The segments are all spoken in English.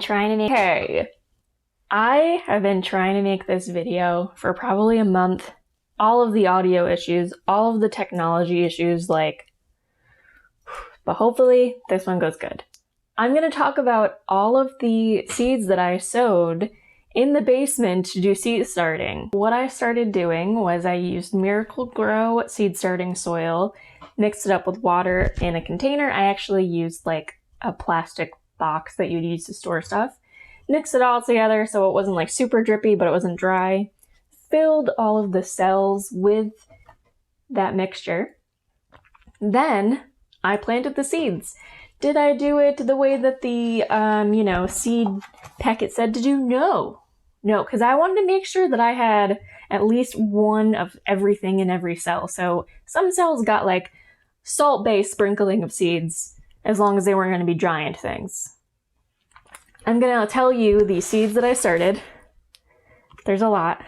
Hey, I have been trying to make this video for probably a month. All of the audio issues, all of the technology issues, but hopefully this one goes good. I'm going to talk about all of the seeds that I sowed in the basement to do seed starting. What I started doing was I used Miracle-Gro seed starting soil, mixed it up with water in a container. I actually used like a plastic box that you'd use to store stuff. Mixed it all together so it wasn't like super drippy, but it wasn't dry. Filled all of the cells with that mixture. Then I planted the seeds. Did I do it the way that the, seed packet said to do? No, because I wanted to make sure that I had at least one of everything in every cell. So some cells got like salt-based sprinkling of seeds, as long as they weren't going to be giant things. I'm going to tell you the seeds that I started. There's a lot.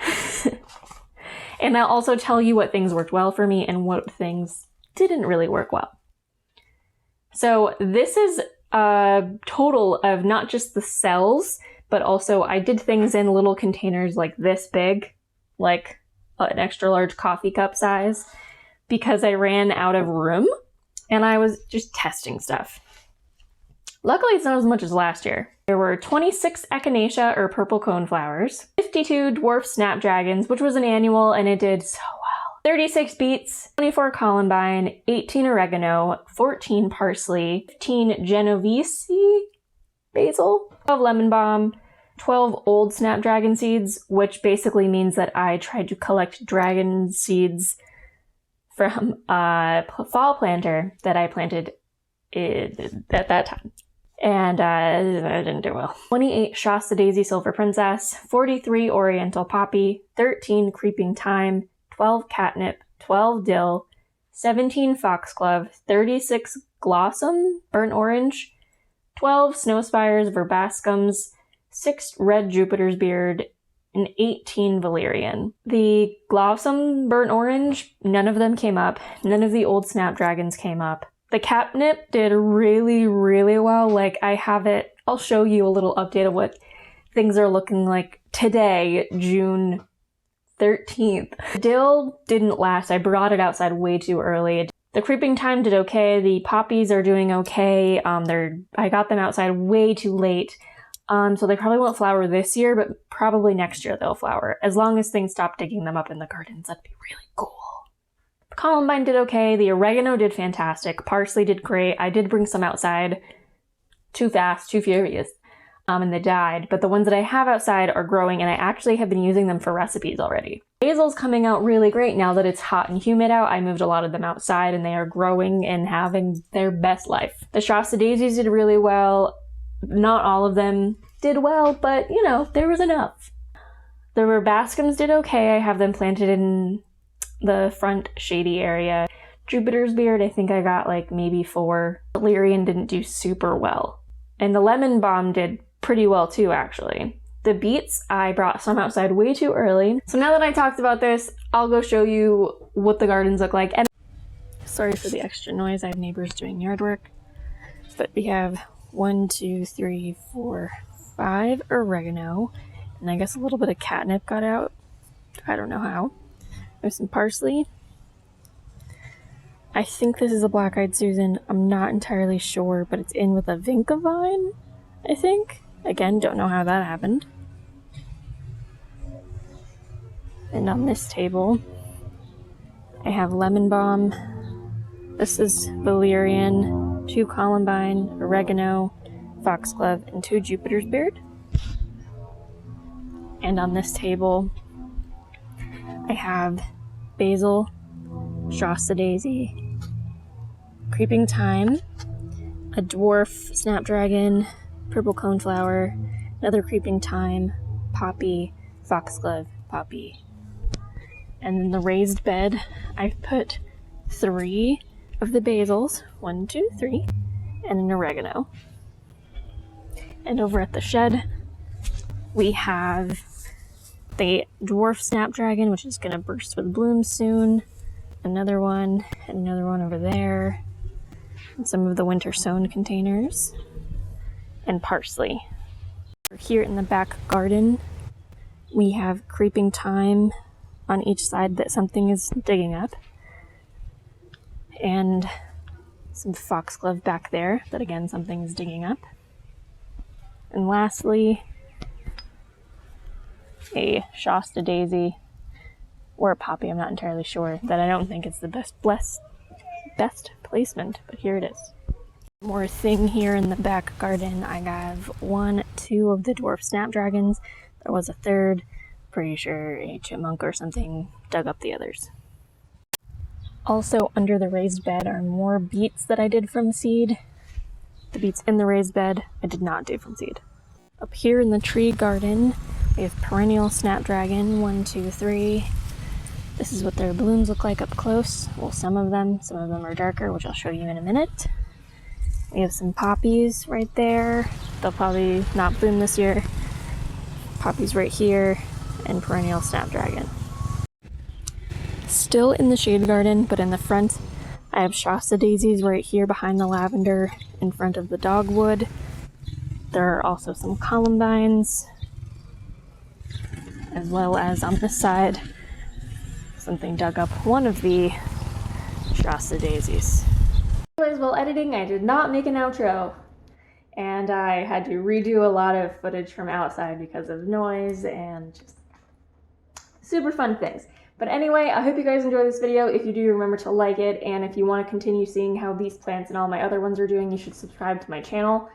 And I'll also tell you what things worked well for me and what things didn't really work well. So this is a total of not just the cells, but also I did things in little containers like this big, like an extra large coffee cup size, because I ran out of room and I was just testing stuff. Luckily, it's not as much as last year. There were 26 echinacea or purple coneflowers, 52 dwarf snapdragons, which was an annual and it did so well, 36 beets, 24 columbine, 18 oregano, 14 parsley, 15 genovese basil, 12 lemon balm, 12 old snapdragon seeds, which basically means that I tried to collect dragon seeds from a fall planter that I planted at that time. And I didn't do well. 28 Shasta Daisy Silver Princess, 43 Oriental Poppy, 13 Creeping Thyme, 12 Catnip, 12 Dill, 17 Foxglove, 36 Blossom Burnt Orange, 12 Snowspires Verbascums, 6 Red Jupiter's Beard, and 18 Valerian. The Blossom Burnt Orange, none of them came up. None of the old Snapdragons came up. The catnip did really, really well. Like, I have it. I'll show you a little update of what things are looking like today, June 13th. Dill didn't last. I brought it outside way too early. The Creeping Thyme did okay. The poppies are doing okay. I got them outside way too late. So they probably won't flower this year, but probably next year they'll flower. As long as things stop digging them up in the gardens, that'd be really cool. Columbine did okay. The oregano did fantastic. Parsley did great. I did bring some outside. Too fast, too furious. And they died. But the ones that I have outside are growing, and I actually have been using them for recipes already. Basil's coming out really great now that it's hot and humid out. I moved a lot of them outside, and they are growing and having their best life. The Shasta Daisies did really well. Not all of them did well, but, there was enough. The Verbascums did okay. I have them planted in the front shady area. Jupiter's Beard, I think I got like maybe 4. Valerian didn't do super well. And the lemon balm did pretty well too, actually. The beets, I brought some outside way too early. So now that I talked about this, I'll go show you what the gardens look like. And sorry for the extra noise, I have neighbors doing yard work. But we have 1, 2, 3, 4, 5 oregano. And I guess a little bit of catnip got out. I don't know how. There's some parsley. I think this is a black-eyed Susan. I'm not entirely sure, but it's in with a vinca vine, I think. Again, don't know how that happened. And on this table, I have lemon balm. This is valerian, 2 columbine, oregano, foxglove, and 2 Jupiter's Beard. And on this table, I have basil, Shasta Daisy, Creeping Thyme, a dwarf snapdragon, purple coneflower, another Creeping Thyme, poppy, foxglove, poppy. And in the raised bed, I've put 3 of the basils, 1, 2, 3, and an oregano. And over at the shed, we have the dwarf snapdragon, which is going to burst with blooms soon. Another one, and another one over there. And some of the winter sown containers. And parsley. Here in the back garden, we have creeping thyme on each side that something is digging up, and some foxglove back there that again something is digging up. And lastly, a Shasta daisy, or a poppy, I'm not entirely sure, that I don't think it's the best placement, but here it is. More thing here in the back garden. I have 1, 2 of the dwarf snapdragons. There was a third. Pretty sure a chipmunk or something dug up the others. Also under the raised bed are more beets that I did from seed. The beets in the raised bed I did not do from seed. Up here in the tree garden, we have perennial snapdragon, 1, 2, 3. This is what their blooms look like up close. Well, some of them are darker, which I'll show you in a minute. We have some poppies right there. They'll probably not bloom this year. Poppies right here, and perennial snapdragon. Still in the shade garden, but in the front, I have Shasta daisies right here behind the lavender in front of the dogwood. There are also some columbines, as well as on this side, something dug up one of the Shasta daisies. Anyways, while editing, I did not make an outro, and I had to redo a lot of footage from outside because of noise and just super fun things. But anyway, I hope you guys enjoyed this video. If you do, remember to like it, and if you want to continue seeing how these plants and all my other ones are doing, you should subscribe to my channel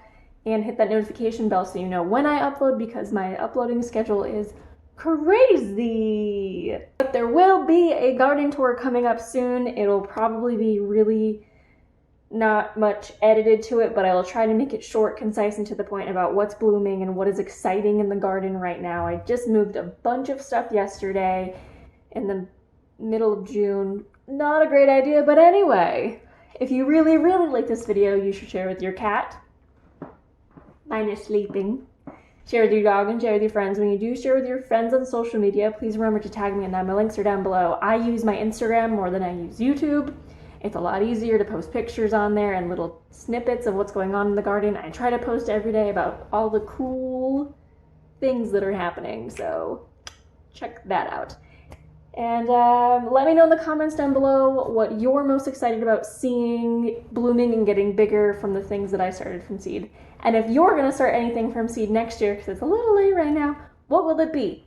and hit that notification bell so you know when I upload, because my uploading schedule is crazy. But there will be a garden tour coming up soon. It'll probably be really not much edited to it, but I will try to make it short, concise, and to the point about what's blooming and what is exciting in the garden right now. I just moved a bunch of stuff yesterday in the middle of June. Not a great idea, but anyway, if you really like this video, you should share with your cat. Mine is sleeping. Share with your dog and share with your friends. When you do share with your friends on social media, please remember to tag me in them. My links are down below. I use my Instagram more than I use YouTube. It's a lot easier to post pictures on there and little snippets of what's going on in the garden. I try to post every day about all the cool things that are happening, so check that out. And let me know in the comments down below what you're most excited about seeing blooming and getting bigger from the things that I started from seed. And if you're going to start anything from seed next year, because it's a little late right now, what will it be?